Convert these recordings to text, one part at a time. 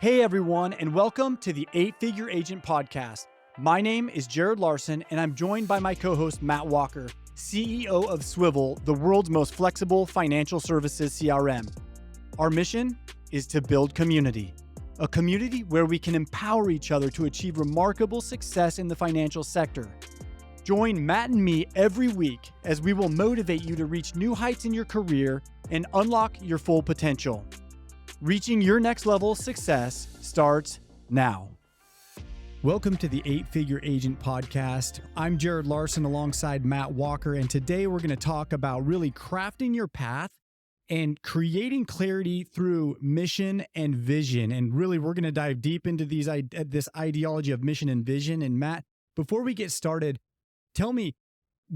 Hey everyone, and welcome to the 8-Figure Agent Podcast. My name is Jared Larson, and I'm joined by my co-host Matt Walker, CEO of Swivel, the world's most flexible financial services CRM. Our mission is to build community, a community where we can empower each other to achieve remarkable success in the financial sector. Join Matt and me every week as we will motivate you to reach new heights in your career and unlock your full potential. Reaching your next level of success starts now. Welcome to the 8-Figure Agent Podcast. I'm Jared Larson alongside Matt Walker, and today we're going to talk about really crafting your path and creating clarity through mission and vision. And really, we're going to dive deep into this ideology of mission and vision. And Matt, before we get started, tell me,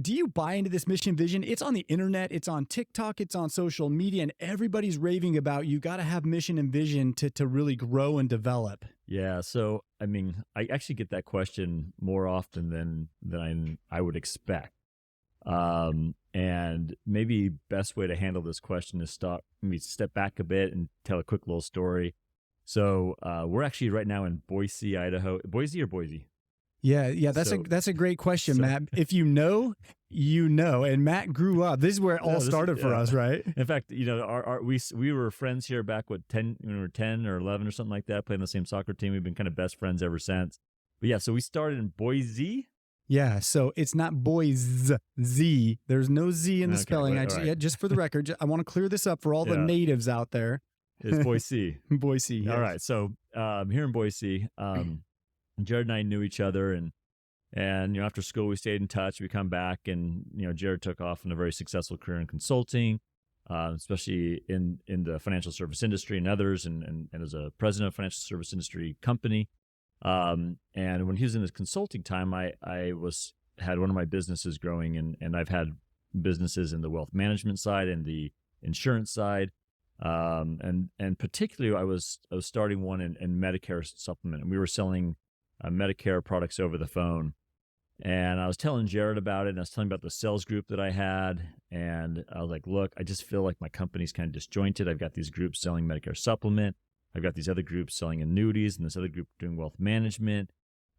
do you buy into this mission vision? It's on the internet, it's on TikTok, it's on social media, and everybody's raving about you got to have mission and vision to really grow and develop. Yeah. So, I actually get that question more often than I would expect. And maybe best way to handle this question is step back a bit and tell a quick little story. So, we're actually right now in Boise, Idaho. Boise or Boise? Yeah, that's a great question, Matt. If you know, you know. And Matt grew up. This is where it all started for us, right? In fact, we were friends here back when we were 10 or 11 or something like that, playing the same soccer team. We've been kind of best friends ever since. But yeah, so we started in Boise. Yeah, so it's not Boise. There's no Z in the spelling. Right. Just for the record, I want to clear this up for all the natives out there. It's Boise. Boise. Yes. All right. So here in Boise, Jared and I knew each other, and after school we stayed in touch. We come back, and Jared took off in a very successful career in consulting, especially in the financial service industry and others, and as a president of a financial service industry company. And when he was in his consulting time, I had one of my businesses growing, and I've had businesses in the wealth management side and the insurance side. And particularly I was starting one in Medicare supplement, and we were selling Medicare products over the phone. And I was telling Jared about it, and I was telling him about the sales group that I had. And I was like, look, I just feel like my company's kind of disjointed. I've got these groups selling Medicare supplement. I've got these other groups selling annuities, and this other group doing wealth management.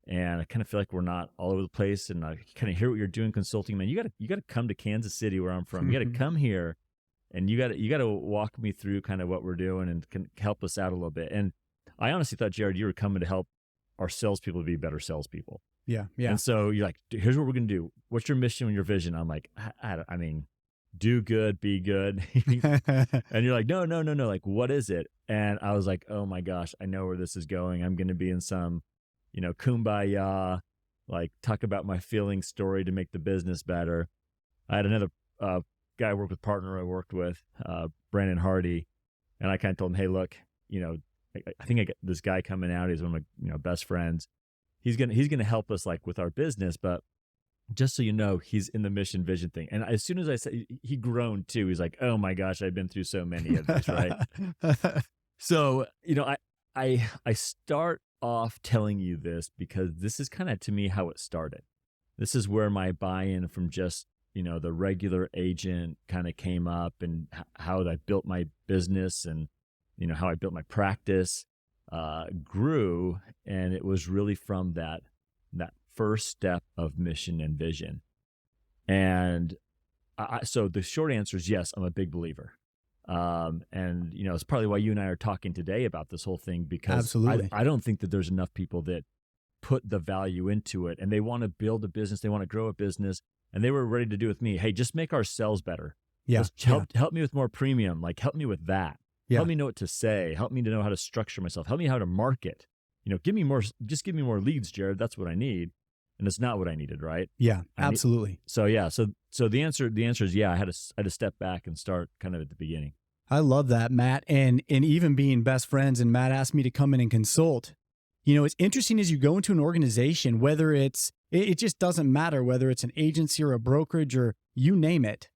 And I kind of feel like we're not all over the place. And I kind of hear what you're doing consulting, man. You got to come to Kansas City, where I'm from. You got to come here, and you got to walk me through kind of what we're doing and can help us out a little bit. And I honestly thought, Jared, you were coming to help our salespeople to be better salespeople. Yeah. And so you're like, here's what we're going to do. What's your mission and your vision? I'm like, do good, be good. And you're like, no. Like, what is it? And I was like, oh my gosh, I know where this is going. I'm going to be in some, kumbaya, like talk about my feeling story to make the business better. I had another guy I worked with, Brandon Hardy. And I kind of told him, hey, look, I think I got this guy coming out. He's one of my best friends. He's gonna help us like with our business, but just so you know, he's in the mission vision thing. And as soon as I said, he groaned too. He's like, oh my gosh, I've been through so many of these, right? So I start off telling you this because this is kind of to me how it started. This is where my buy-in from just the regular agent kind of came up, and how I built my business and how I built my practice grew. And it was really from that first step of mission and vision. And so the short answer is yes, I'm a big believer. And it's probably why you and I are talking today about this whole thing, because absolutely, I don't think that there's enough people that put the value into it, and they want to build a business, they want to grow a business, and they were ready to do with me, hey, just make our sales better. Yeah. Help me with more premium. Like, help me with that. Yeah. Help me know what to say. Help me to know how to structure myself. Help me how to market. Give me more leads, Jared. That's what I need. And it's not what I needed, right? Yeah, absolutely. So the answer is yeah, I had to step back and start kind of at the beginning. I love that, Matt. And even being best friends, and Matt asked me to come in and consult. It's interesting as you go into an organization, whether it just doesn't matter whether it's an agency or a brokerage or you name it.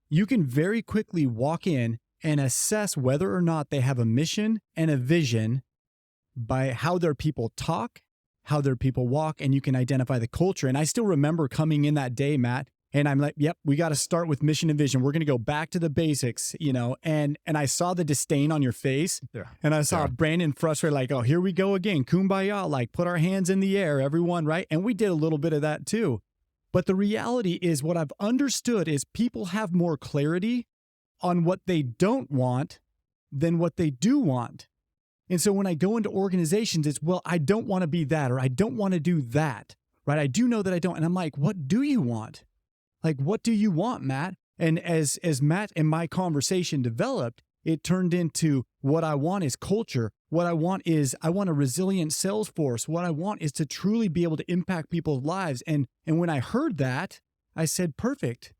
You can very quickly walk in and assess whether or not they have a mission and a vision by how their people talk, how their people walk, and you can identify the culture. And I still remember coming in that day, Matt, And I'm like, yep, we got to start with mission and vision. We're going to go back to the basics, and I saw the disdain on your face. Yeah. And I saw Brandon frustrated, like, oh, here we go again. Kumbaya, like put our hands in the air, everyone, right? And we did a little bit of that too. But the reality is what I've understood is people have more clarity on what they don't want than what they do want. And so when I go into organizations, it's, well, I don't want to be that, or I don't want to do that, right? I do know that I don't. And I'm like, what do you want? Like, what do you want, Matt? And as Matt and my conversation developed, it turned into what I want is culture. What I want is I want a resilient sales force. What I want is to truly be able to impact people's lives. And when I heard that, I said, perfect.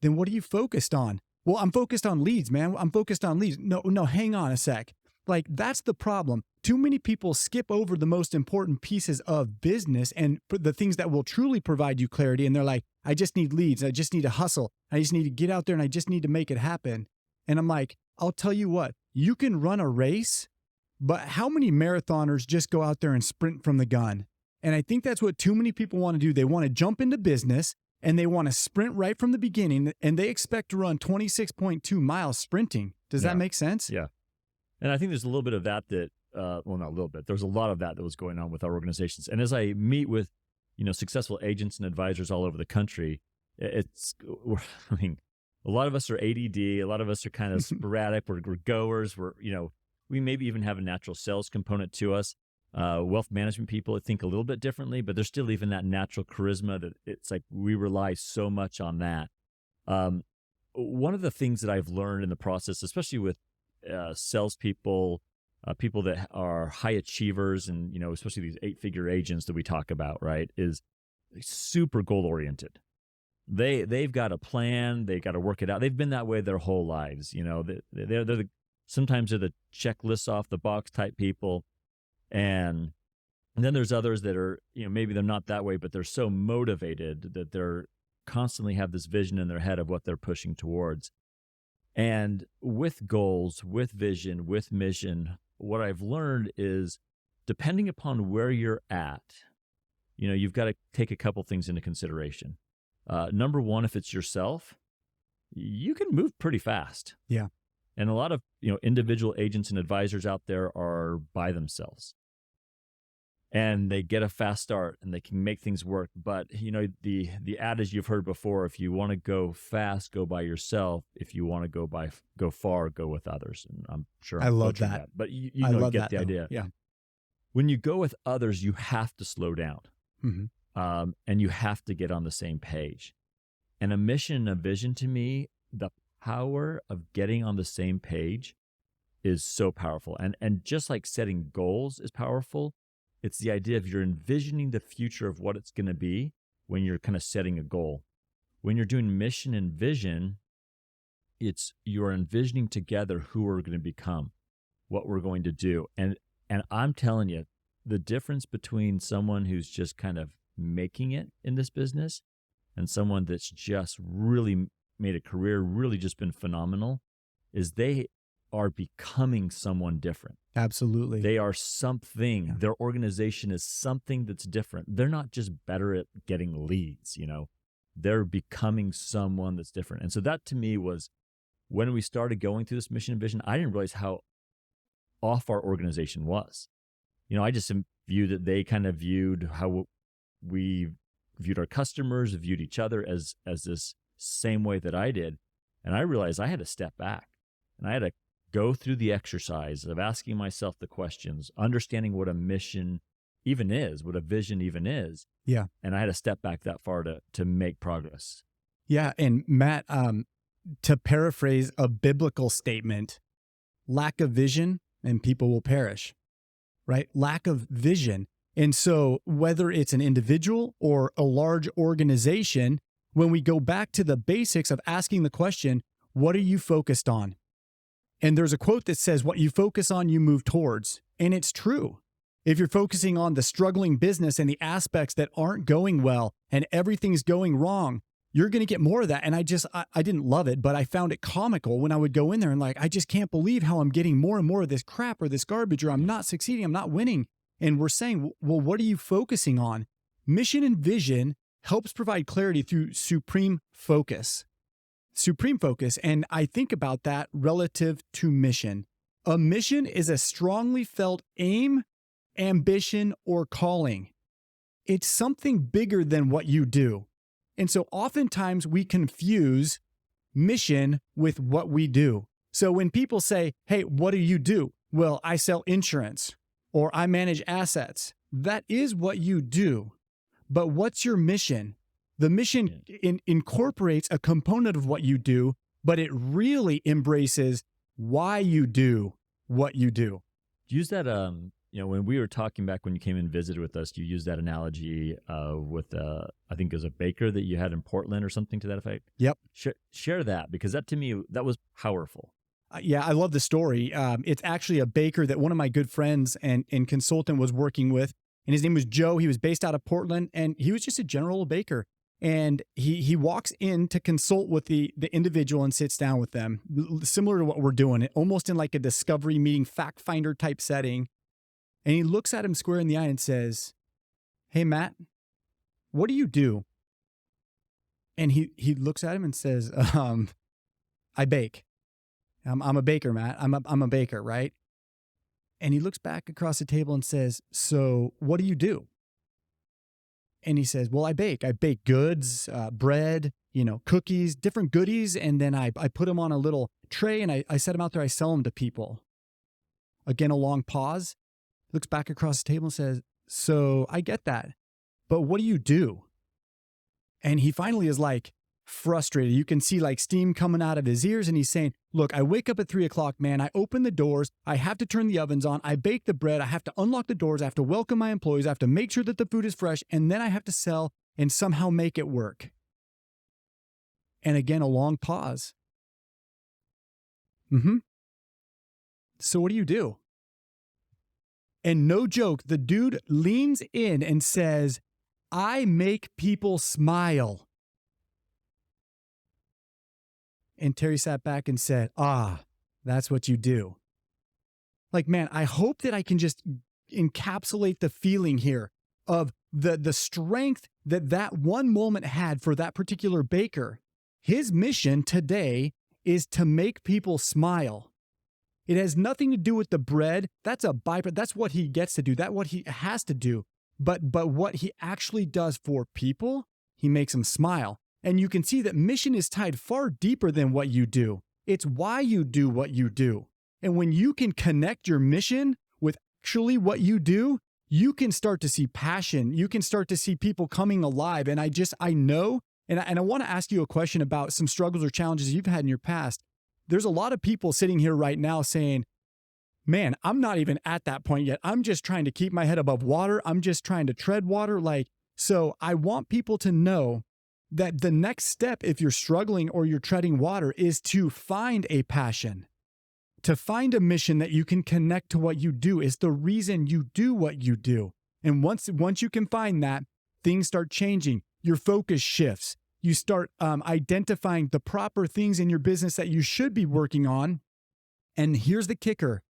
Then what are you focused on? Well, I'm focused on leads, man. I'm focused on leads. No, hang on a sec. Like, that's the problem. Too many people skip over the most important pieces of business and the things that will truly provide you clarity. And they're like, I just need leads. I just need to hustle. I just need to get out there and I just need to make it happen. And I'm like, I'll tell you what, you can run a race, but how many marathoners just go out there and sprint from the gun? And I think that's what too many people want to do. They want to jump into business and they want to sprint right from the beginning and they expect to run 26.2 miles sprinting. Does that make sense? Yeah. And I think there's a little bit of that well, not a little bit. There's a lot of that was going on with our organizations. And as I meet with, successful agents and advisors all over the country, I mean, a lot of us are ADD. A lot of us are kind of sporadic. We're goers. We maybe even have a natural sales component to us. Wealth management people, I think a little bit differently, but there's still even that natural charisma that it's like we rely so much on that. One of the things that I've learned in the process, especially with salespeople, people that are high achievers, and especially these 8-figure agents that we talk about, right, is super goal oriented. They've got a plan. They got to work it out. They've been that way their whole lives. Sometimes they're the checklists off the box type people, and then there's others that are maybe they're not that way, but they're so motivated that they're constantly have this vision in their head of what they're pushing towards. And with goals, with vision, with mission, what I've learned is depending upon where you're at, you've got to take a couple things into consideration. Number one, if it's yourself, you can move pretty fast. Yeah. And a lot of, individual agents and advisors out there are by themselves. And they get a fast start and they can make things work. But, the adage you've heard before, if you want to go fast, go by yourself. If you want to go far, go with others. And I'm sure I love that. But you get the idea. Yeah. When you go with others, you have to slow down. Mm-hmm. And you have to get on the same page. And a mission and a vision, to me, the power of getting on the same page is so powerful. And just like setting goals is powerful, it's the idea of you're envisioning the future of what it's going to be when you're kind of setting a goal. When you're doing mission and vision, you're envisioning together who we're going to become, what we're going to do. And I'm telling you, the difference between someone who's just kind of making it in this business and someone that's just really made a career, really just been phenomenal, is they are becoming someone different. Absolutely. They are something. Yeah. Their organization is something that's different. They're not just better at getting leads, They're becoming someone that's different. And so that to me was when we started going through this mission and vision, I didn't realize how off our organization was. I just viewed that they kind of viewed how we viewed our customers, viewed each other as this same way that I did. And I realized I had to step back and I had to go through the exercise of asking myself the questions, understanding what a mission even is, what a vision even is. Yeah. And I had to step back that far to make progress. Yeah. And Matt, to paraphrase a biblical statement, lack of vision and people will perish, right? Lack of vision. And so whether it's an individual or a large organization, when we go back to the basics of asking the question, what are you focused on? And there's a quote that says, what you focus on, you move towards. And it's true. If you're focusing on the struggling business and the aspects that aren't going well and everything's going wrong, you're going to get more of that. And I didn't love it, but I found it comical when I would go in there and I just can't believe how I'm getting more and more of this crap or this garbage, or I'm not succeeding, I'm not winning. And we're saying, well, what are you focusing on? Mission and vision helps provide clarity through supreme focus. Supreme focus. And I think about that relative to mission. A mission is a strongly felt aim, ambition, or calling. It's something bigger than what you do. And so oftentimes we confuse mission with what we do. So when people say, hey, what do you do? Well, I sell insurance or I manage assets. That is what you do. But what's your mission? The mission incorporates a component of what you do, but it really embraces why you do what you do. Use that, when we were talking back when you came and visited with us, you used that analogy with, I think it was a baker that you had in Portland or something to that effect. Yep. Share that, because that to me, that was powerful. Yeah, I love the story. It's actually a baker that one of my good friends and consultant was working with, and his name was Joe. He was based out of Portland, and he was just a general baker. And he walks in to consult with the individual and sits down with them, similar to what we're doing, almost in like a discovery meeting, fact finder type setting. And he looks at him square in the eye and says, hey, Matt, what do you do? And he looks at him and says, I bake. I'm a baker, Matt. I'm a baker, right? And he looks back across the table and says, so what do you do? And he says, well, I bake. I bake goods, bread, cookies, different goodies. And then I put them on a little tray and I set them out there. I sell them to people. Again, a long pause. Looks back across the table and says, so I get that, but what do you do? And he finally is like frustrated. You can see like steam coming out of his ears. And he's saying, look, I wake up at 3:00, man. I open the doors. I have to turn the ovens on. I bake the bread. I have to unlock the doors. I have to welcome my employees. I have to make sure that the food is fresh. And then I have to sell and somehow make it work. And again, a long pause. So what do you do? And no joke, the dude leans in and says, I make people smile. And Terry sat back and said, that's what you do. Like, man, I hope that I can just encapsulate the feeling here of the strength that one moment had for that particular baker. His mission today is to make people smile. It has nothing to do with the bread. That's a byproduct. That's what he gets to do. That's what he has to do. But what he actually does for people, he makes them smile. And you can see that mission is tied far deeper than what you do. It's why you do what you do. And when you can connect your mission with actually what you do, you can start to see passion. You can start to see people coming alive. And I know, and I want to ask you a question about some struggles or challenges you've had in your past. There's a lot of people sitting here right now saying, man, I'm not even at that point yet. I'm just trying to keep my head above water. I'm just trying to tread water. So I want people to know that the next step, if you're struggling or you're treading water, is to find a passion, to find a mission that you can connect to what you do is the reason you do what you do. And once you can find that, things start changing. Your focus shifts. You start identifying the proper things in your business that you should be working on. And here's the kicker.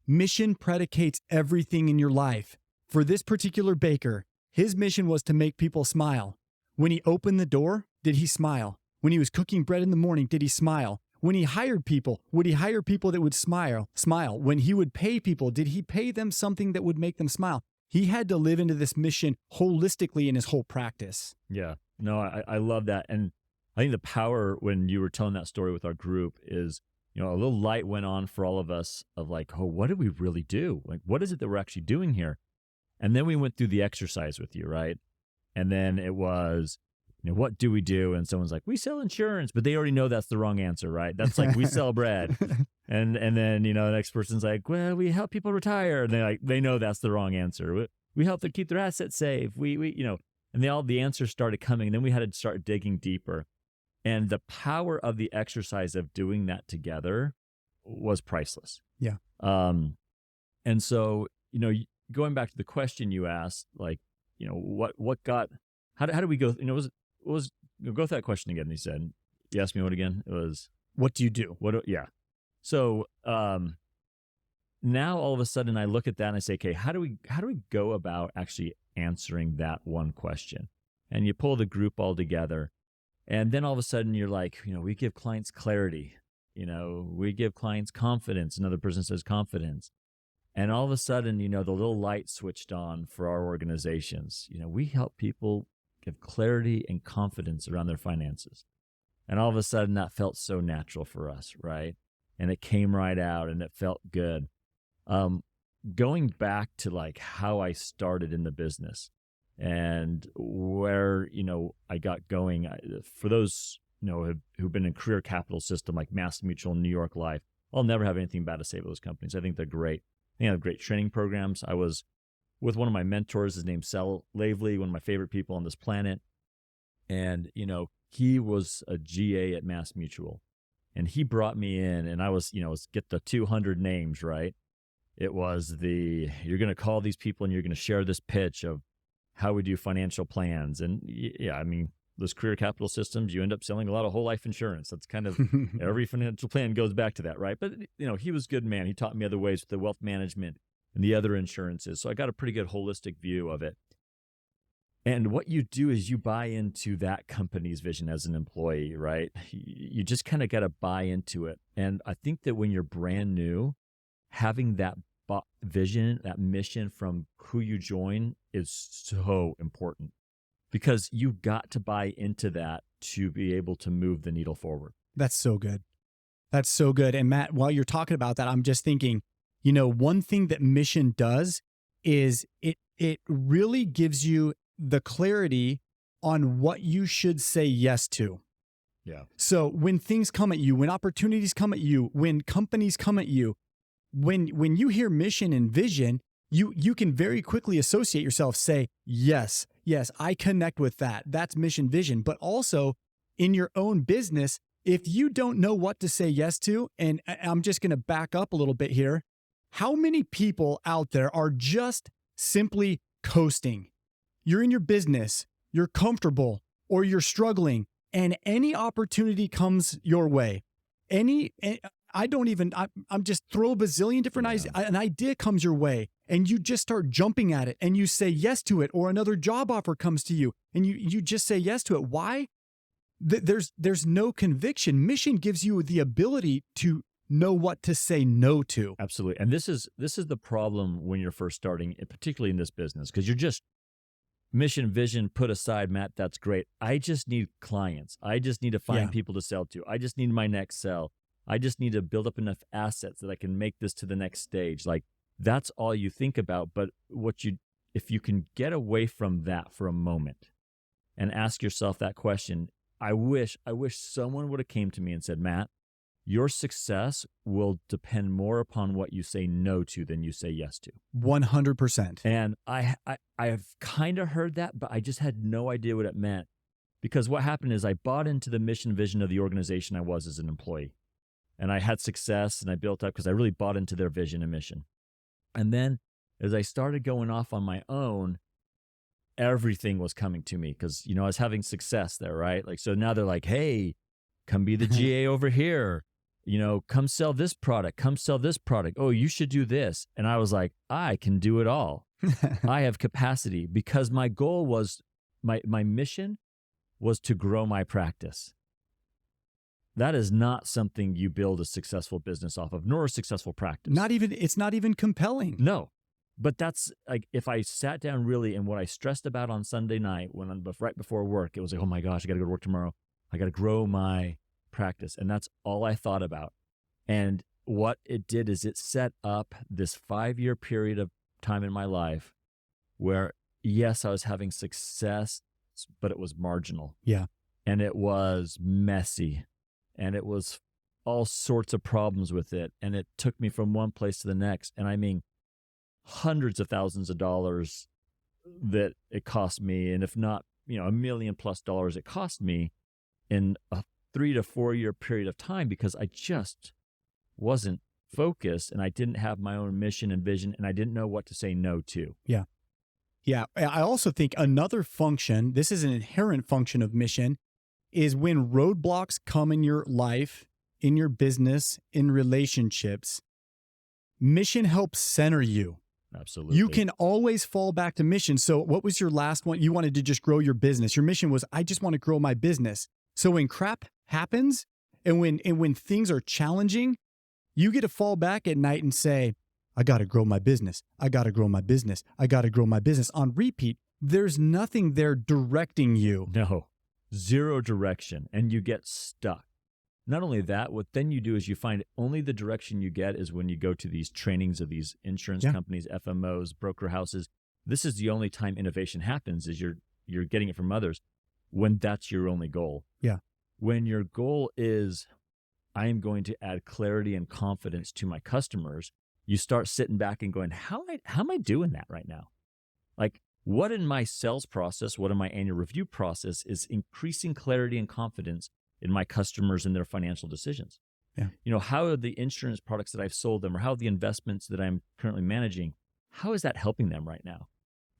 Mission predicates everything in your life. For this particular baker, his mission was to make people smile. When he opened the door, did he smile? When he was cooking bread in the morning, did he smile? When he hired people, would he hire people that would smile? When he would pay people, did he pay them something that would make them smile? He had to live into this mission holistically in his whole practice. Yeah. No, I love that. And I think the power when you were telling that story with our group is, a little light went on for all of us of like, oh, what do we really do? Like, what is it that we're actually doing here? And then we went through the exercise with you, right? And then it was, what do we do? And someone's like, we sell insurance, but they already know that's the wrong answer, right? That's like, we sell bread. And then, the next person's like, well, we help people retire. And they know that's the wrong answer. We help them keep their assets safe. And the answers started coming. And then we had to start digging deeper. And the power of the exercise of doing that together was priceless. Yeah. And so, going back to the question you asked, like, what got, how do we go, go through that question again. He said, you asked me what again? It was, what do you do? Yeah. So, now all of a sudden I look at that and I say, okay, how do we go about actually answering that one question? and you pull the group all together. And then all of a sudden you're like, we give clients clarity. We give clients confidence. Another person says confidence. And all of a sudden, the little light switched on for our organizations. We help people give clarity and confidence around their finances. And all of a sudden that felt so natural for us, right? And it came right out and it felt good. Going back to like how I started in the business and where, I got going, for those, who've been in career capital system like Mass Mutual and New York Life, I'll never have anything bad to say about those companies. I think they're great. They have great training programs. I was with one of my mentors, his name's Sal Lavely, one of my favorite people on this planet. And, he was a GA at Mass Mutual. And he brought me in, and I was, get the 200 names, right? It was you're going to call these people and you're going to share this pitch of how we do financial plans. And yeah, those career capital systems, you end up selling a lot of whole life insurance. That's kind of every financial plan goes back to that, right? But, he was a good man. He taught me other ways with the wealth management and the other insurances. So I got a pretty good holistic view of it. And what you do is you buy into that company's vision as an employee, right? You just kind of got to buy into it. And I think that when you're brand new, having that vision, that mission from who you join is so important because you got to buy into that to be able to move the needle forward. That's so good. That's so good. And Matt, while you're talking about that, I'm just thinking, one thing that mission does is it really gives you the clarity on what you should say yes to. Yeah. So when things come at you, when opportunities come at you, when companies come at you, when you hear mission and vision, you can very quickly associate yourself, say, yes, I connect with that. That's mission vision. But also in your own business, if you don't know what to say yes to, and I'm just going to back up a little bit here, how many people out there are just simply coasting? You're in your business, you're comfortable, or you're struggling, and any opportunity comes your way. I'm just throw a bazillion different ideas. An idea comes your way, and you just start jumping at it, and you say yes to it, or another job offer comes to you, and you just say yes to it. Why? There's no conviction. Mission gives you the ability to know what to say no to. Absolutely. And this is the problem when you're first starting, particularly in this business, because you're just mission, vision put aside, Matt, that's great. I just need clients. I just need to find people to sell to. I just need my next sell. I just need to build up enough assets that I can make this to the next stage. Like that's all you think about. But if you can get away from that for a moment and ask yourself that question, I wish someone would have came to me and said, Matt, your success will depend more upon what you say no to than you say yes to. 100%. And I've kind of heard that, but I just had no idea what it meant. Because what happened is I bought into the mission vision of the organization I was as an employee. And I had success and I built up because I really bought into their vision and mission. And then as I started going off on my own, everything was coming to me because, I was having success there, right? Like, so now they're like, hey, come be the GA over here. Come sell this product, come sell this product. Oh, you should do this. And I was like, I can do it all. I have capacity because my goal was, my mission was to grow my practice. That is not something you build a successful business off of, nor a successful practice. It's not even compelling. No, but that's like, if I sat down really and what I stressed about on Sunday night right before work, it was like, oh my gosh, I got to go to work tomorrow. I got to grow my practice. And that's all I thought about. And what it did is it set up this 5-year period of time in my life where, yes, I was having success, but it was marginal. Yeah. And it was messy. And it was all sorts of problems with it. And it took me from one place to the next. And hundreds of thousands of dollars that it cost me. And if not, $1 million+ it cost me in a 3 to 4 year period of time because I just wasn't focused and I didn't have my own mission and vision and I didn't know what to say no to. Yeah. Yeah. I also think another function, this is an inherent function of mission, is when roadblocks come in your life, in your business, in relationships, mission helps center you. Absolutely. You can always fall back to mission. So what was your last one? You wanted to just grow your business. Your mission was, I just want to grow my business. So when crap happens and when things are challenging, you get to fall back at night and say, I got to grow my business. I got to grow my business. I got to grow my business on repeat. There's nothing there directing you. No, zero direction. And you get stuck. Not only that, what then you do is you find only the direction you get is when you go to these trainings of these insurance companies, FMOs, broker houses. This is the only time innovation happens is you're getting it from others when that's your only goal. Yeah. When your goal is, I am going to add clarity and confidence to my customers, you start sitting back and going, how am I doing that right now? Like, what in my sales process, what in my annual review process is increasing clarity and confidence in my customers and their financial decisions? Yeah. How are the insurance products that I've sold them, or how are the investments that I'm currently managing, how is that helping them right now?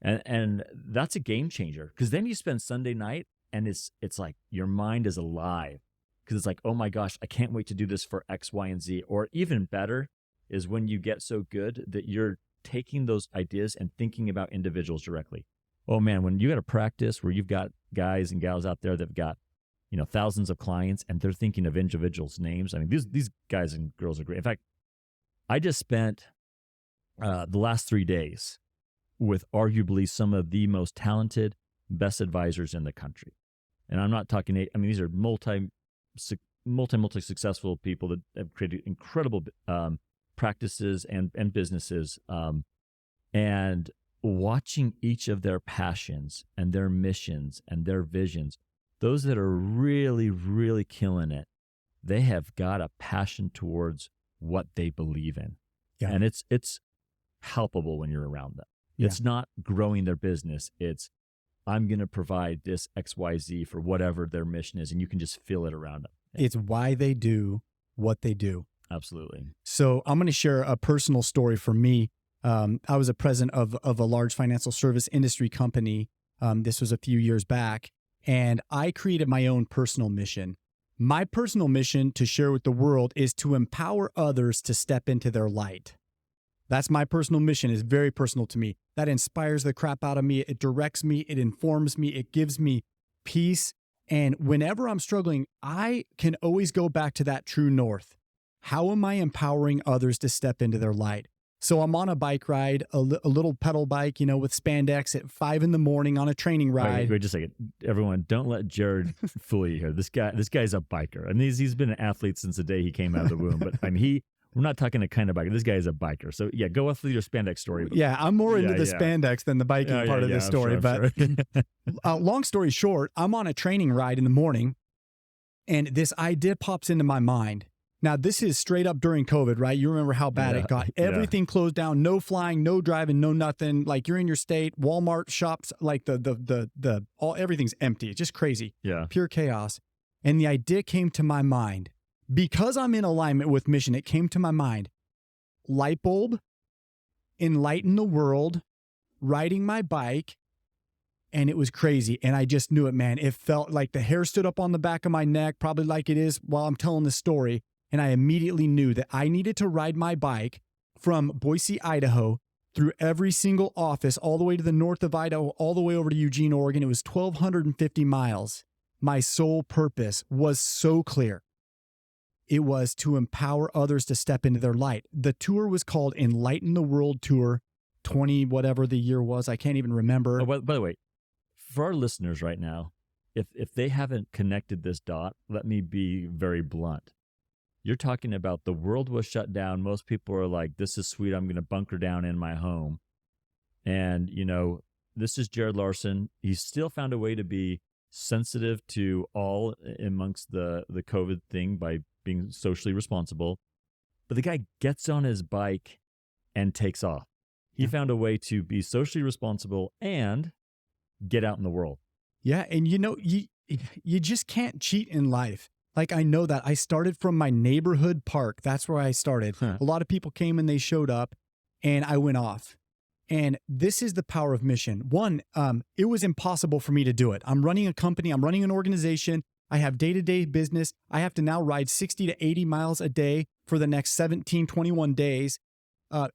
And that's a game changer, because then you spend Sunday night and it's like your mind is alive, because it's like, oh my gosh, I can't wait to do this for X, Y, and Z. Or even better is when you get so good that you're taking those ideas and thinking about individuals directly. Oh man, when you got a practice where you've got guys and gals out there that've got thousands of clients, and they're thinking of individuals' names. I mean, these guys and girls are great. In fact, I just spent the last 3 days with arguably some of the most talented, best advisors in the country. And I'm not talking, these are multi successful people that have created incredible practices and businesses. And watching each of their passions and their missions and their visions, those that are really, really killing it, they have got a passion towards what they believe in. Yeah. And it's palpable when you're around them. Yeah. It's not growing their business. It's, I'm going to provide this XYZ for whatever their mission is, and you can just feel it around them. Yeah. It's why they do what they do. Absolutely. So I'm going to share a personal story for me. I was a president of a large financial service industry company. This was a few years back. And I created my own personal mission. My personal mission to share with the world is to empower others to step into their light. That's my personal mission. It's very personal to me. That inspires the crap out of me. It directs me. It informs me. It gives me peace. And whenever I'm struggling, I can always go back to that true north. How am I empowering others to step into their light? So I'm on a bike ride, a little pedal bike, with spandex at 5 a.m. on a training ride. Wait just a second. Everyone, don't let Jared fool you here. This guy's a biker, and he's been an athlete since the day he came out of the womb. But we're not talking a kind of biker. This guy is a biker. So yeah, go off with your spandex story. Yeah, I'm more into the spandex than the biking part of this story. But long story short, I'm on a training ride in the morning, and this idea pops into my mind. Now, this is straight up during COVID, right? You remember how bad it got. Everything closed down, no flying, no driving, no nothing. Like, you're in your state, Walmart shops, like everything's empty. It's just crazy. Yeah. Pure chaos. And the idea came to my mind. Because I'm in alignment with mission, it came to my mind. Light bulb, enlighten the world, riding my bike, and it was crazy. And I just knew it, man. It felt like the hair stood up on the back of my neck, probably like it is while I'm telling this story. And I immediately knew that I needed to ride my bike from Boise, Idaho, through every single office, all the way to the north of Idaho, all the way over to Eugene, Oregon. It was 1,250 miles. My sole purpose was so clear. It was to empower others to step into their light. The tour was called Enlighten the World Tour 20, whatever the year was. I can't even remember. Oh, by the way, for our listeners right now, if they haven't connected this dot, let me be very blunt. You're talking about the world was shut down. Most people are like, this is sweet. I'm going to bunker down in my home. And, this is Jared Larson. He still found a way to be sensitive to all amongst the COVID thing by being socially responsible. But the guy gets on his bike and takes off. He found a way to be socially responsible and get out in the world. Yeah. And you just can't cheat in life. Like, I know that. I started from my neighborhood park. That's where I started. A lot of people came and they showed up, and I went off. And this is the power of mission. One, it was impossible for me to do it. I'm running a company. I'm running an organization. I have day-to-day business. I have to now ride 60 to 80 miles a day for the next 17, 21 days.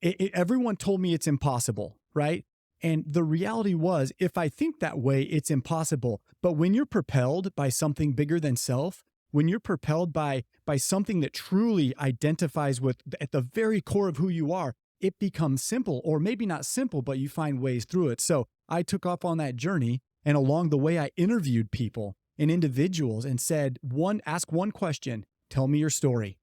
everyone told me it's impossible, right? And the reality was, if I think that way, it's impossible. But when you're propelled by something bigger than self, when you're propelled by something that truly identifies with at the very core of who you are, it becomes simple, or maybe not simple, but you find ways through it. So I took off on that journey, and along the way, I interviewed people and individuals and said, ask one question, tell me your story.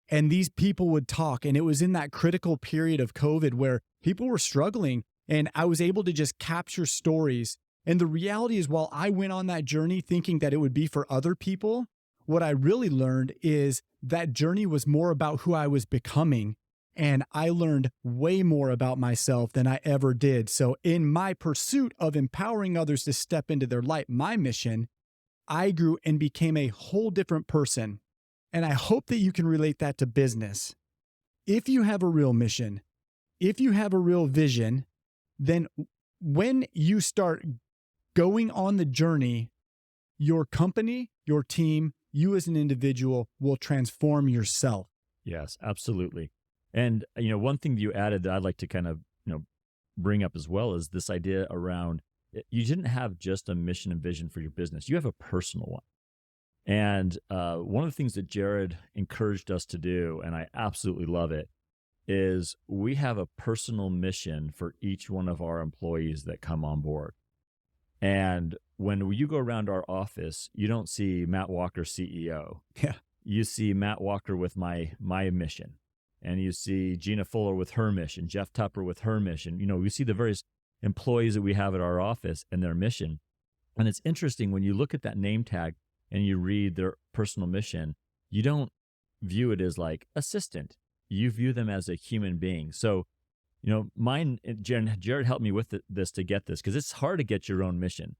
And these people would talk. And it was in that critical period of COVID where people were struggling, and I was able to just capture stories. And the reality is, while I went on that journey thinking that it would be for other people, what I really learned is that journey was more about who I was becoming. And I learned way more about myself than I ever did. So in my pursuit of empowering others to step into their light, my mission, I grew and became a whole different person. And I hope that you can relate that to business. If you have a real mission, if you have a real vision, then when you start going on the journey, your company, your team, you as an individual will transform yourself. Yes, absolutely. And, one thing that you added that I'd like to kind of, bring up as well is this idea around you didn't have just a mission and vision for your business. You have a personal one. And one of the things that Jared encouraged us to do, and I absolutely love it, is we have a personal mission for each one of our employees that come on board. And when you go around our office, you don't see Matt Walker, CEO. Yeah. You see Matt Walker with my mission. And you see Gina Fuller with her mission, Jeff Tupper with her mission. You see the various employees that we have at our office and their mission. And it's interesting when you look at that name tag and you read their personal mission, you don't view it as like assistant. You view them as a human being. So, mine, Jared helped me with this to get this, because it's hard to get your own mission.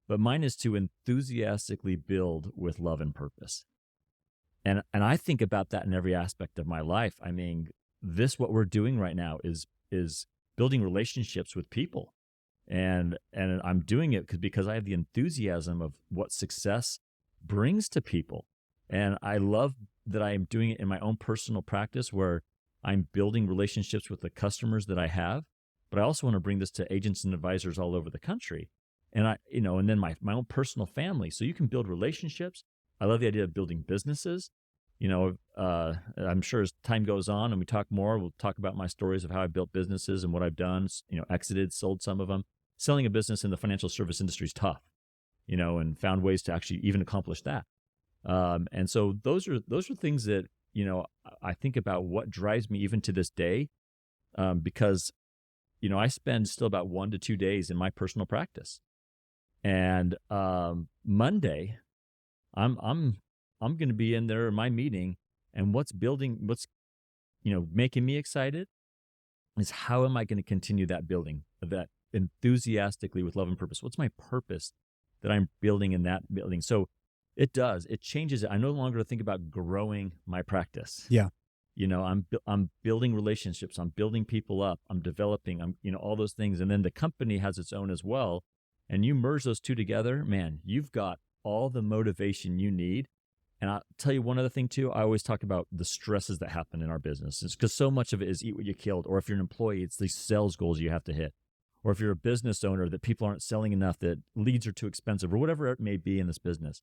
But mine is to enthusiastically build with love and purpose. And I think about that in every aspect of my life. I mean, what we're doing right now is building relationships with people. And I'm doing it because I have the enthusiasm of what success brings to people. And I love that I am doing it in my own personal practice, where I'm building relationships with the customers that I have, but I also want to bring this to agents and advisors all over the country. And and then my own personal family. So you can build relationships. I love the idea of building businesses. I'm sure as time goes on and we talk more, we'll talk about my stories of how I built businesses and what I've done, exited, sold some of them. Selling a business in the financial service industry is tough, and found ways to actually even accomplish that. And so those are things that, I think about what drives me even to this day, because, I spend still about 1 to 2 days in my personal practice. And Monday, I'm going to be in there in my meeting, and what's making me excited is how am I going to continue that building, that enthusiastically with love and purpose? What's my purpose that I'm building in that building? So it changes it. I no longer think about growing my practice. Yeah. I'm building relationships. I'm building people up. I'm developing, all those things. And then the company has its own as well. And you merge those two together, man, you've got all the motivation you need. And I'll tell you one other thing too. I always talk about the stresses that happen in our business. It's because so much of it is eat what you killed. Or if you're an employee, it's these sales goals you have to hit. Or if you're a business owner, that people aren't selling enough, that leads are too expensive, or whatever it may be in this business.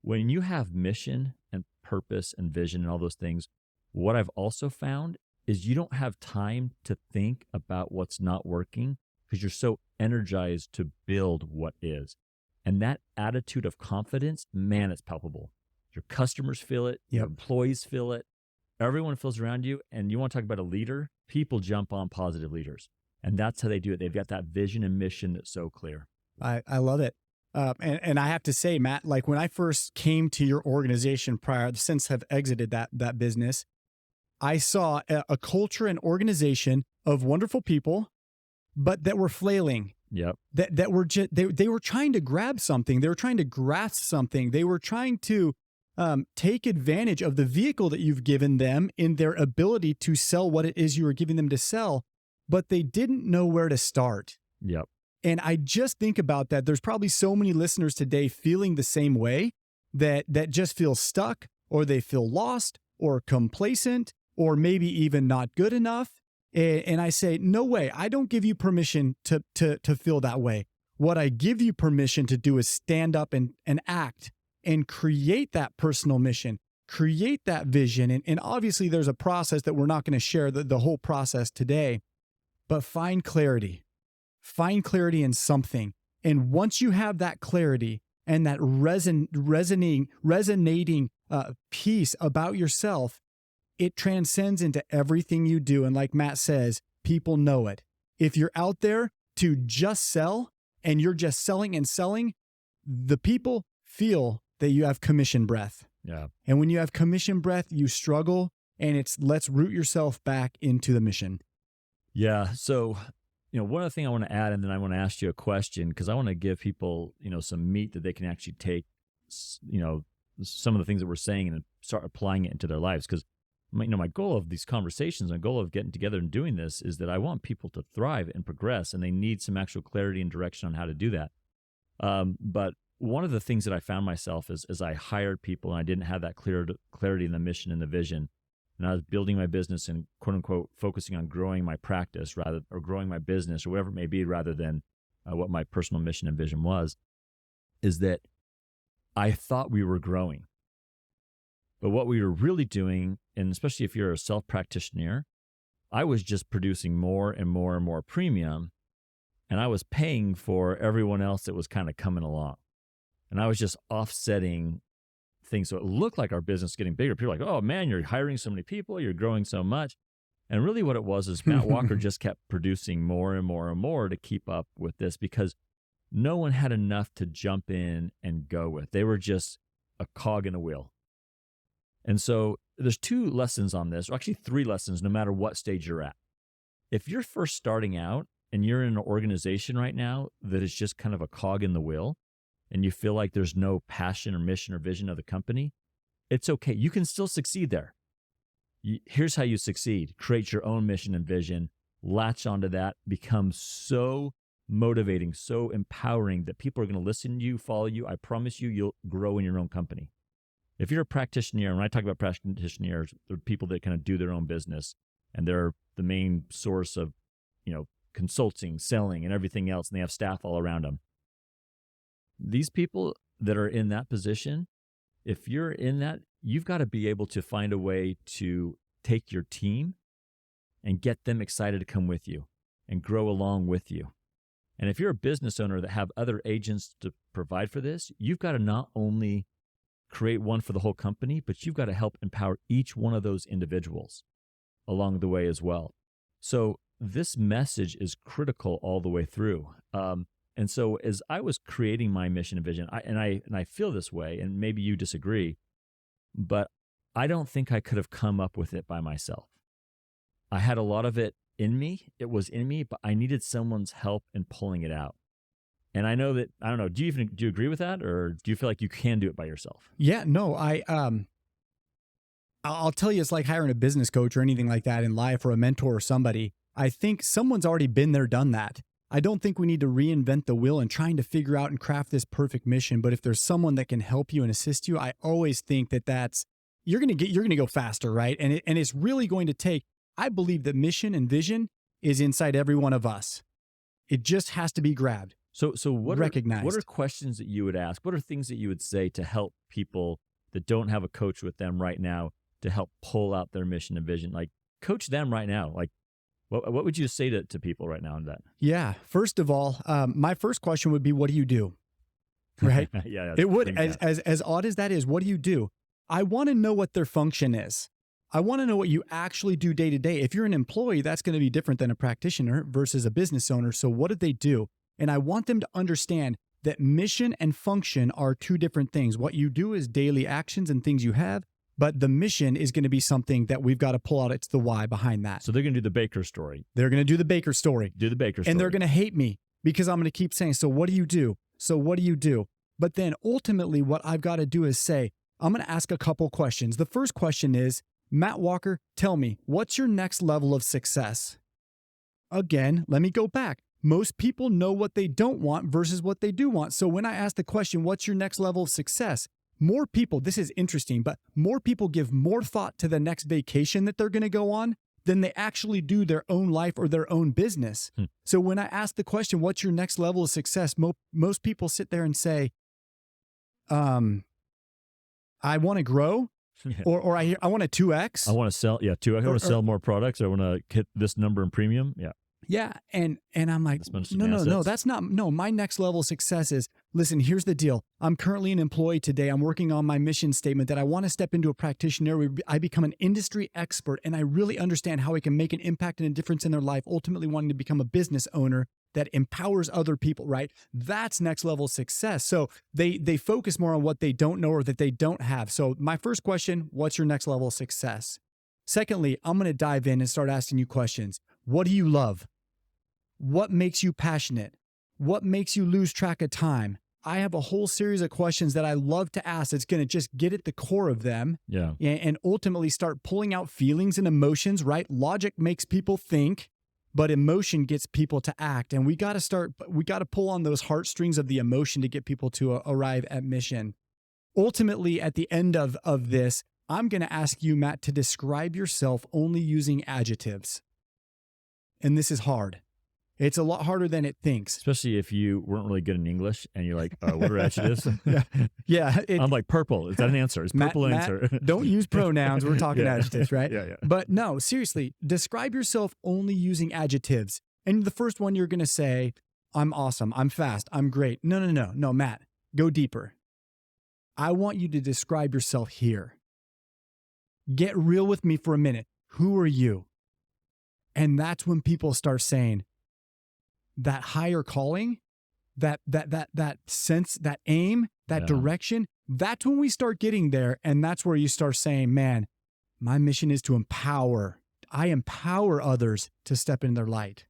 When you have mission and purpose and vision and all those things, what I've also found is you don't have time to think about what's not working, because you're so energized to build what is. And that attitude of confidence, man, it's palpable. Your customers feel it. Your employees feel it. Everyone feels around you. And you want to talk about a leader? People jump on positive leaders. And that's how they do it. They've got that vision and mission that's so clear. I love it. And I have to say, Matt, like when I first came to your organization since have exited that business, I saw a culture and organization of wonderful people, but that were flailing. Yep. That were just they were trying to grab something. They were trying to grasp something. They were trying to take advantage of the vehicle that you've given them in their ability to sell what it is you were giving them to sell, but they didn't know where to start. Yep. And I just think about that. There's probably so many listeners today feeling the same way, that just feel stuck, or they feel lost or complacent, or maybe even not good enough. And I say, no way, I don't give you permission to feel that way. What I give you permission to do is stand up and act and create that personal mission, create that vision. And obviously there's a process that we're not going to share the whole process today, but find clarity in something. And once you have that clarity and that resonating piece about yourself, it transcends into everything you do. And like Matt says, people know it. If you're out there to just sell and you're just selling and selling, the people feel that you have commission breath. Yeah. And when you have commission breath, you struggle, and it's let's root yourself back into the mission. Yeah. So, one other thing I want to add, and then I want to ask you a question, because I want to give people, some meat that they can actually take, some of the things that we're saying and start applying it into their lives. Because, my goal of these conversations, my goal of getting together and doing this is that I want people to thrive and progress, and they need some actual clarity and direction on how to do that. But one of the things that I found myself is as I hired people and I didn't have that clarity in the mission and the vision, and I was building my business and quote unquote focusing on growing my practice or growing my business or whatever it may be, rather than what my personal mission and vision was, is that I thought we were growing. But what we were really doing, and especially if you're a self-practitioner, I was just producing more and more and more premium, and I was paying for everyone else that was kind of coming along. And I was just offsetting things. So it looked like our business was getting bigger. People were like, oh man, you're hiring so many people, you're growing so much. And really what it was is Matt Walker just kept producing more and more and more to keep up with this, because no one had enough to jump in and go with. They were just a cog in a wheel. And so there's 2 lessons on this, or actually 3 lessons, no matter what stage you're at. If you're first starting out and you're in an organization right now that is just kind of a cog in the wheel, and you feel like there's no passion or mission or vision of the company, it's okay. You can still succeed there. Here's how you succeed. Create your own mission and vision, latch onto that, become so motivating, so empowering that people are going to listen to you, follow you. I promise you, you'll grow in your own company. If you're a practitioner, and when I talk about practitioners, they're people that kind of do their own business, and they're the main source of, consulting, selling, and everything else, and they have staff all around them. These people that are in that position, if you're in that, you've got to be able to find a way to take your team and get them excited to come with you and grow along with you. And if you're a business owner that have other agents to provide for this, you've got to not only create one for the whole company, but you've got to help empower each one of those individuals along the way as well. So this message is critical all the way through. And so as I was creating my mission and vision, I feel this way, and maybe you disagree, but I don't think I could have come up with it by myself. I had a lot of it in me. It was in me, but I needed someone's help in pulling it out. And I know that, I don't know, do you agree with that, or do you feel like you can do it by yourself? Yeah, no, I'll tell you, it's like hiring a business coach or anything like that in life, or a mentor or somebody. I think someone's already been there, done that. I don't think we need to reinvent the wheel and trying to figure out and craft this perfect mission. But if there's someone that can help you and assist you, I always think that's you're going to go faster, right? And it's really going to take, I believe that mission and vision is inside every one of us. It just has to be grabbed. So what recognized. What are questions that you would ask? What are things that you would say to help people that don't have a coach with them right now to help pull out their mission and vision? Like, coach them right now. Like, what would you say to people right now on that? Yeah. First of all, my first question would be, what do you do? Right? Yeah. It would, as odd as that is, what do you do? I want to know what their function is. I want to know what you actually do day to day. If you're an employee, that's going to be different than a practitioner versus a business owner. So what do they do? And I want them to understand that mission and function are 2 different things. What you do is daily actions and things you have, but the mission is going to be something that we've got to pull out. It's the why behind that. So they're going to do the Baker story. They're going to do the Baker story. And they're going to hate me because I'm going to keep saying, so what do you do? So what do you do? But then ultimately what I've got to do is say, I'm going to ask a couple questions. The first question is, Matt Walker, tell me, what's your next level of success? Again, let me go back. Most people know what they don't want versus what they do want. So when I ask the question, what's your next level of success? More people, this is interesting, but more people give more thought to the next vacation that they're going to go on than they actually do their own life or their own business. So when I ask the question, what's your next level of success? Most people sit there and say, I want to grow, or I want to 2X. I want to sell, 2X. I want to sell more products. I want to hit this number in premium. Yeah. Yeah. And I'm like, no, that's not, my next level of success is, listen, here's the deal. I'm currently an employee today. I'm working on my mission statement that I want to step into a practitioner where I become an industry expert and I really understand how I can make an impact and a difference in their life, ultimately wanting to become a business owner that empowers other people, right? That's next level success. So they focus more on what they don't know or that they don't have. So my first question, what's your next level of success? Secondly, I'm going to dive in and start asking you questions. What do you love? What makes you passionate? What makes you lose track of time? I have a whole series of questions that I love to ask that's going to just get at the core of them. Yeah. And ultimately start pulling out feelings and emotions, right? Logic makes people think, but emotion gets people to act. And we got to pull on those heartstrings of the emotion to get people to arrive at mission. Ultimately, at the end of this, I'm going to ask you, Matt, to describe yourself only using adjectives. And this is hard. It's a lot harder than it thinks. Especially if you weren't really good in English and you're like, what are adjectives? Yeah. I'm like, purple. Is that an answer? It's purple answer. Don't use pronouns. We're talking adjectives, right? Yeah. But no, seriously, describe yourself only using adjectives. And the first one you're going to say, I'm awesome. I'm fast. I'm great. No, Matt, go deeper. I want you to describe yourself here. Get real with me for a minute. Who are you? And that's when people start saying, that higher calling, that sense, that aim, that direction, that's when we start getting there. And that's where you start saying, man, my mission is to empower. I empower others to step in their light.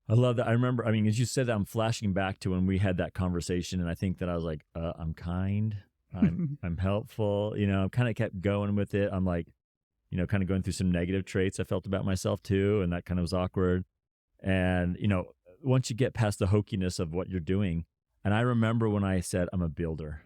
I love that. I remember, as you said that, I'm flashing back to when we had that conversation. And I think that I was like, I'm kind, I'm helpful, kind of kept going with it. I'm like, kind of going through some negative traits I felt about myself too. And that kind of was awkward. And, once you get past the hokiness of what you're doing, and I remember when I said, I'm a builder,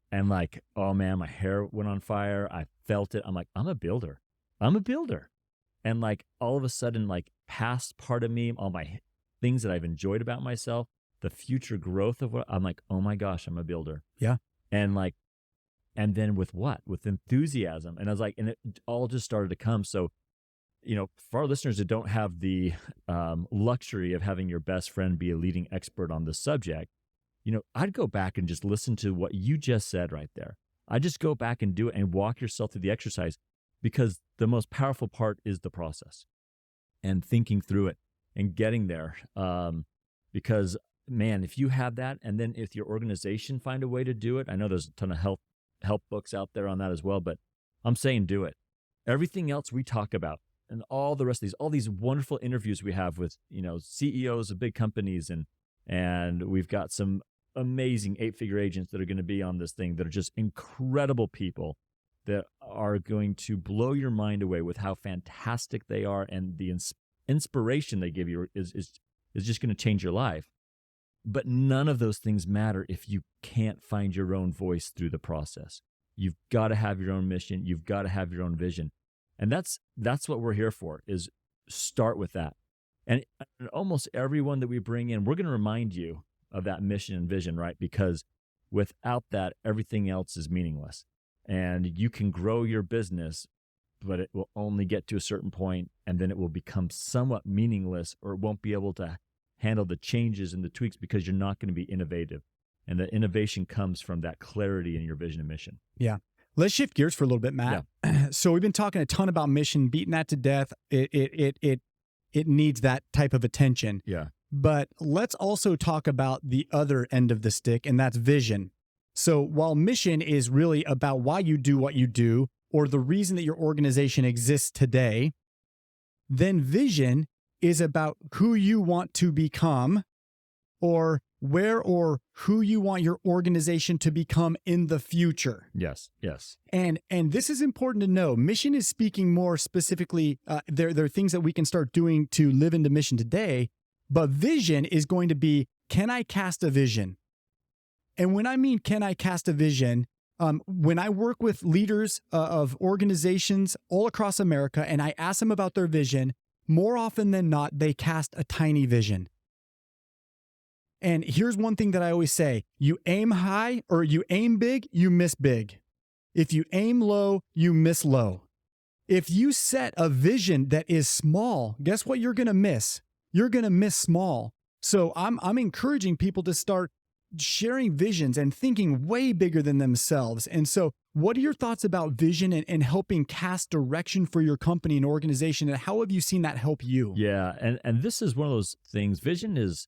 and like, oh man, my hair went on fire. I felt it. I'm like, I'm a builder. And like, all of a sudden, like past part of me, all my things that I've enjoyed about myself, the future growth of what I'm like, oh my gosh, I'm a builder. Yeah. And like, and then with what? With enthusiasm. And I was like, and it all just started to come. So, for our listeners that don't have the luxury of having your best friend be a leading expert on the subject, I'd go back and just listen to what you just said right there. I'd just go back and do it and walk yourself through the exercise, because the most powerful part is the process and thinking through it and getting there. Because, man, if you have that, and then if your organization find a way to do it, I know there's a ton of help books out there on that as well, but I'm saying do it. Everything else we talk about, and all the rest of all these wonderful interviews we have with, CEOs of big companies, and we've got some amazing 8-figure agents that are going to be on this thing that are just incredible people that are going to blow your mind away with how fantastic they are, and the inspiration they give you is just going to change your life. But none of those things matter if you can't find your own voice through the process. You've got to have your own mission. You've got to have your own vision. And that's what we're here for, is start with that. And almost everyone that we bring in, we're going to remind you of that mission and vision, right? Because without that, everything else is meaningless. And you can grow your business, but it will only get to a certain point, and then it will become somewhat meaningless, or it won't be able to handle the changes and the tweaks, because you're not going to be innovative. And the innovation comes from that clarity in your vision and mission. Yeah. Let's shift gears for a little bit, Matt. Yeah. So we've been talking a ton about mission, beating that to death. It needs that type of attention. Yeah. But let's also talk about the other end of the stick, and that's vision. So while mission is really about why you do what you do, or the reason that your organization exists today, then vision is about who you want to become, or where or who you want your organization to become in the future. Yes. And this is important to know. Mission is speaking more specifically, there are things that we can start doing to live into mission today, but vision is going to be, can I cast a vision? And when I mean, can I cast a vision, when I work with leaders of organizations all across America and I ask them about their vision, more often than not, they cast a tiny vision. And here's one thing that I always say: you aim high or you aim big, you miss big. If you aim low, you miss low. If you set a vision that is small, guess what you're going to miss? You're going to miss small. So I'm encouraging people to start sharing visions and thinking way bigger than themselves. And so what are your thoughts about vision and helping cast direction for your company and organization? And how have you seen that help you? Yeah. And this is one of those things. Vision is,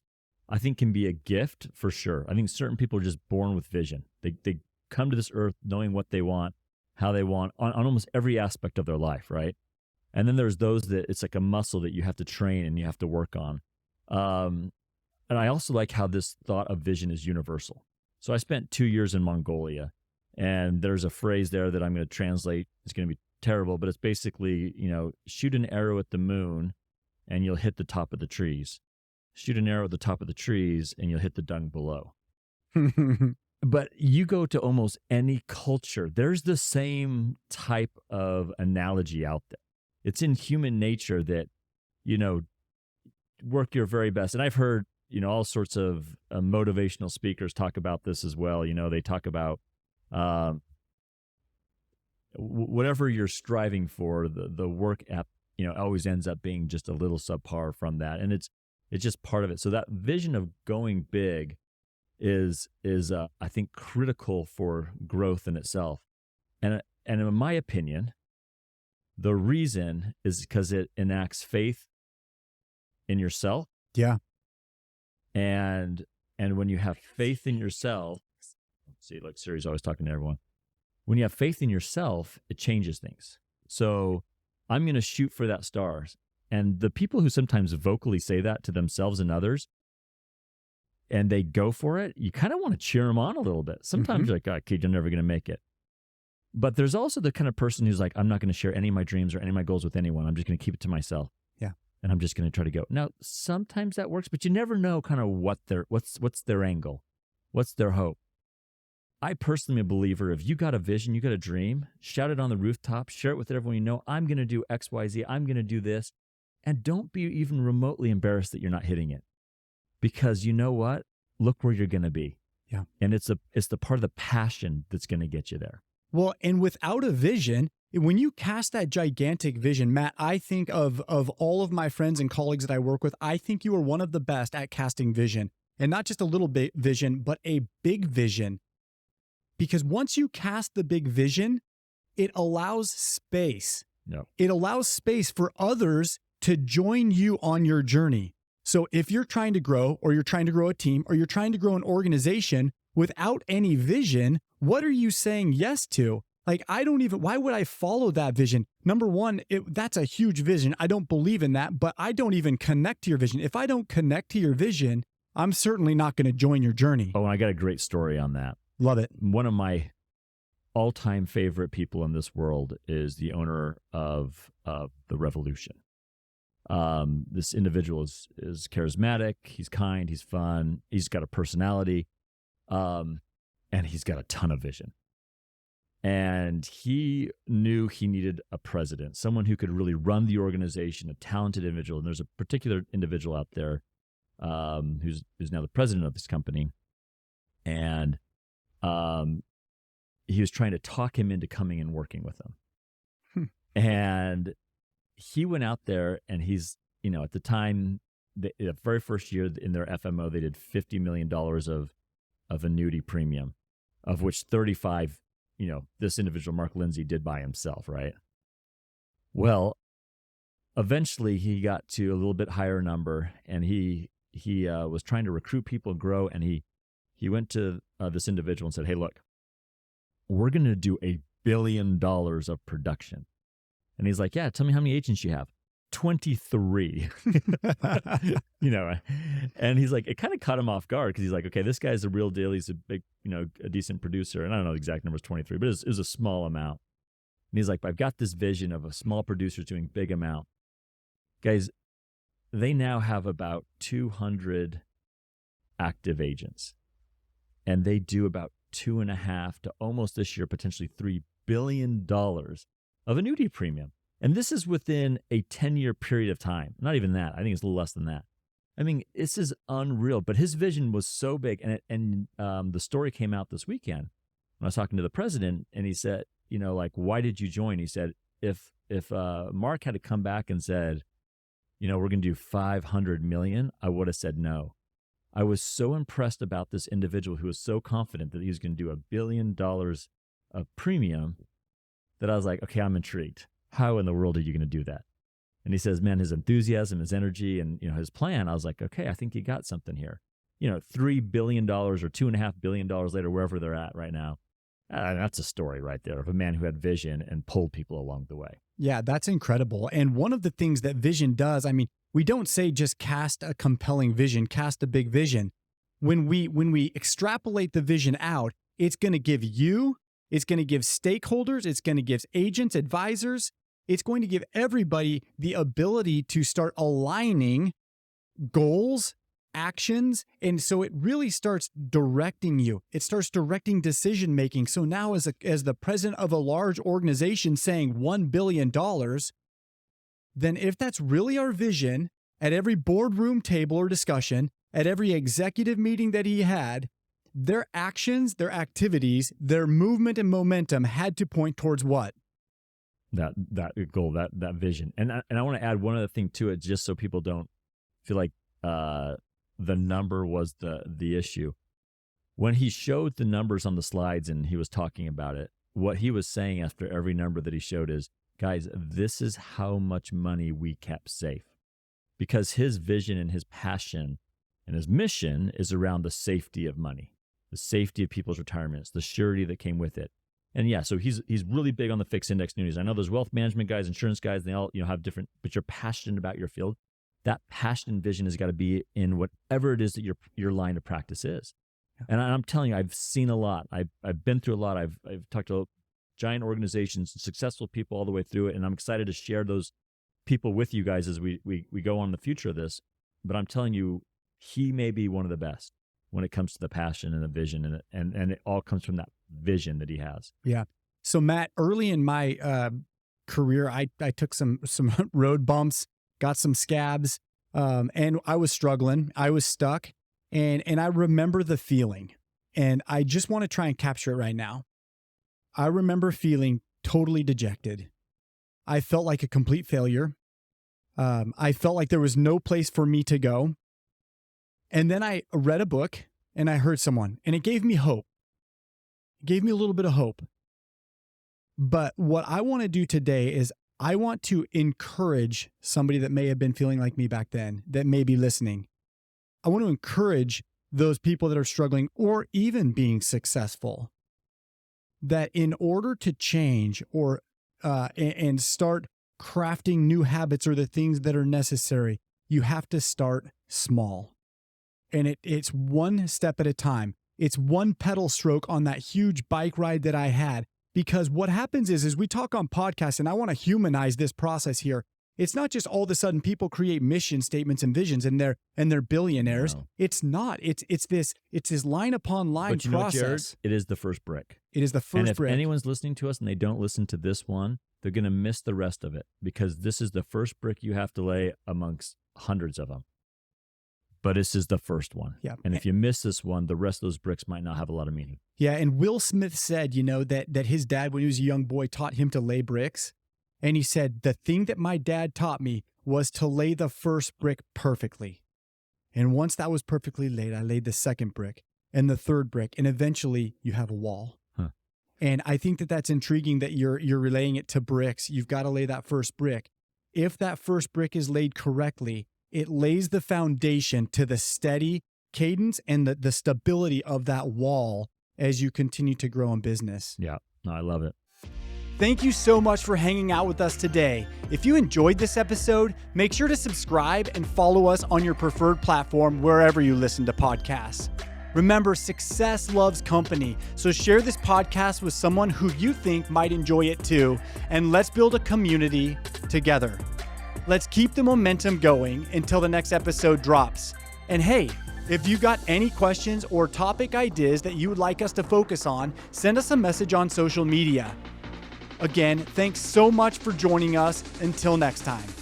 I think, can be a gift for sure. I think certain people are just born with vision. They come to this earth knowing what they want, how they want on almost every aspect of their life, right? And then there's those that it's like a muscle that you have to train and you have to work on. And I also like how this thought of vision is universal. So I spent 2 years in Mongolia, and there's a phrase there that I'm going to translate. It's going to be terrible, but it's basically, shoot an arrow at the moon and you'll hit the top of the trees. Shoot an arrow at the top of the trees and you'll hit the dung below. But you go to almost any culture, there's the same type of analogy out there. It's in human nature that, work your very best. And I've heard, all sorts of motivational speakers talk about this as well. They talk about whatever you're striving for, the work app, always ends up being just a little subpar from that. And it's just part of it. So that vision of going big is I think critical for growth in itself. And in my opinion, the reason is because it enacts faith in yourself. Yeah. And when you have faith in yourself, see, like Siri's always talking to everyone. When you have faith in yourself, it changes things. So I'm going to shoot for that star. And the people who sometimes vocally say that to themselves and others, and they go for it, you kind of want to cheer them on a little bit. Sometimes you're like, oh, kid, you're never going to make it. But there's also the kind of person who's like, I'm not going to share any of my dreams or any of my goals with anyone. I'm just going to keep it to myself. Yeah. And I'm just going to try to go. Now, sometimes that works, but you never know kind of what's their angle, what's their hope. I personally am a believer, if you got a vision, you got a dream, shout it on the rooftop, share it with everyone you know. I'm going to do X, Y, Z. I'm going to do this. And don't be even remotely embarrassed that you're not hitting it. Because you know what? Look where you're going to be. Yeah. And it's the part of the passion that's going to get you there. Well, and without a vision, when you cast that gigantic vision, Matt, I think of all of my friends and colleagues that I work with, I think you are one of the best at casting vision. And not just a little bit vision, but a big vision. Because once you cast the big vision, it allows space. No. It allows space for others to join you on your journey. So if you're trying to grow, or you're trying to grow a team, or you're trying to grow an organization without any vision, what are you saying yes to? Like, why would I follow that vision? Number one, that's a huge vision. I don't believe in that, but I don't even connect to your vision. If I don't connect to your vision, I'm certainly not going to join your journey. Oh, and I got a great story on that. Love it. One of my all-time favorite people in this world is the owner of the Revolution. This individual is charismatic, he's kind, he's fun, he's got a personality, and he's got a ton of vision. And he knew he needed a president, someone who could really run the organization, a talented individual. And there's a particular individual out there who's now the president of this company. And he was trying to talk him into coming and working with him. And he went out there, and he's, at the time, the very first year in their FMO, they did $50 million of annuity premium, of which 35, this individual, Mark Lindsay, did by himself, right? Well, eventually he got to a little bit higher number, and he was trying to recruit people and grow, and he went to this individual and said, hey, look, we're going to do $1 billion of production. And he's like, yeah, tell me how many agents you have. 23. And he's like, it kind of caught him off guard, because he's like, okay, this guy's the real deal. He's a big, a decent producer. And I don't know the exact number is 23, but it was a small amount. And he's like, I've got this vision of a small producer doing big amount. Guys, they now have about 200 active agents, and they do about 2.5 to almost this year, potentially $3 billion of annuity premium. And this is within a 10-year period of time. Not even that. I think it's a little less than that. I mean, this is unreal. But his vision was so big. And the story came out this weekend when I was talking to the president, and he said, like, why did you join? He said, if Mark had to come back and said, we're going to do 500 million, I would have said no. I was so impressed about this individual who was so confident that he was going to do $1 billion of premium that I was like, okay, I'm intrigued. How in the world are you going to do that? And he says, man, his enthusiasm, his energy, and his plan, I was like, okay, I think you got something here. $3 billion or $2.5 billion later, wherever they're at right now. That's a story right there of a man who had vision and pulled people along the way. Yeah, that's incredible. And one of the things that vision does, I mean, we don't say just cast a compelling vision, cast a big vision. When we extrapolate the vision out, it's going to give you, it's going to give stakeholders, it's going to give agents, advisors, it's going to give everybody the ability to start aligning goals, actions. And so it really starts directing you. It starts directing decision making. So now as the president of a large organization saying $1 billion, then if that's really our vision at every boardroom table or discussion, at every executive meeting that he had, their actions, their activities, their movement and momentum had to point towards what? That goal, that vision. And I want to add one other thing to it, just so people don't feel like the number was the issue. When he showed the numbers on the slides and he was talking about it, what he was saying after every number that he showed is, guys, this is how much money we kept safe. Because his vision and his passion and his mission is around the safety of money, the safety of people's retirements, the surety that came with it. And yeah, so he's really big on the fixed index annuities. I know there's wealth management guys, insurance guys, they all have different, but you're passionate about your field. That passion and vision has got to be in whatever it is that your line of practice is. Yeah. And I'm telling you, I've seen a lot. I've been through a lot. I've talked to giant organizations, successful people all the way through it, and I'm excited to share those people with you guys as we go on the future of this. But I'm telling you, he may be one of the best when it comes to the passion and the vision, and it all comes from that vision that he has. Yeah. So Matt, early in my career, I took some road bumps, got some scabs, and I was struggling. I was stuck, and I remember the feeling, and I just want to try and capture it right now. I remember feeling totally dejected. I felt like a complete failure. I felt like there was no place for me to go. And then I read a book and I heard someone, and it gave me hope. It gave me a little bit of hope. But what I want to do today is I want to encourage somebody that may have been feeling like me back then, that may be listening. I want to encourage those people that are struggling or even being successful, that in order to change or and start crafting new habits or the things that are necessary, you have to start small. And it's one step at a time. It's one pedal stroke on that huge bike ride that I had. Because what happens is we talk on podcasts, and I want to humanize this process here. It's not just all of a sudden people create mission statements and visions and they're billionaires. No. It's not. It's this line upon line process. Know, Jared, it is the first brick. It is the first brick. And if anyone's listening to us and they don't listen to this one, they're going to miss the rest of it, because this is the first brick you have to lay amongst hundreds of them. But this is the first one. Yeah. And if you miss this one, the rest of those bricks might not have a lot of meaning. Yeah. And Will Smith said, that his dad, when he was a young boy, taught him to lay bricks. And he said, the thing that my dad taught me was to lay the first brick perfectly. And once that was perfectly laid, I laid the second brick and the third brick. And eventually you have a wall. Huh. And I think that that's intriguing that you're relaying it to bricks. You've got to lay that first brick. If that first brick is laid correctly, it lays the foundation to the steady cadence and the stability of that wall as you continue to grow in business. Yeah, no, I love it. Thank you so much for hanging out with us today. If you enjoyed this episode, make sure to subscribe and follow us on your preferred platform wherever you listen to podcasts. Remember, success loves company, so share this podcast with someone who you think might enjoy it too, and let's build a community together. Let's keep the momentum going until the next episode drops. And hey, if you got any questions or topic ideas that you would like us to focus on, send us a message on social media. Again, thanks so much for joining us. Until next time.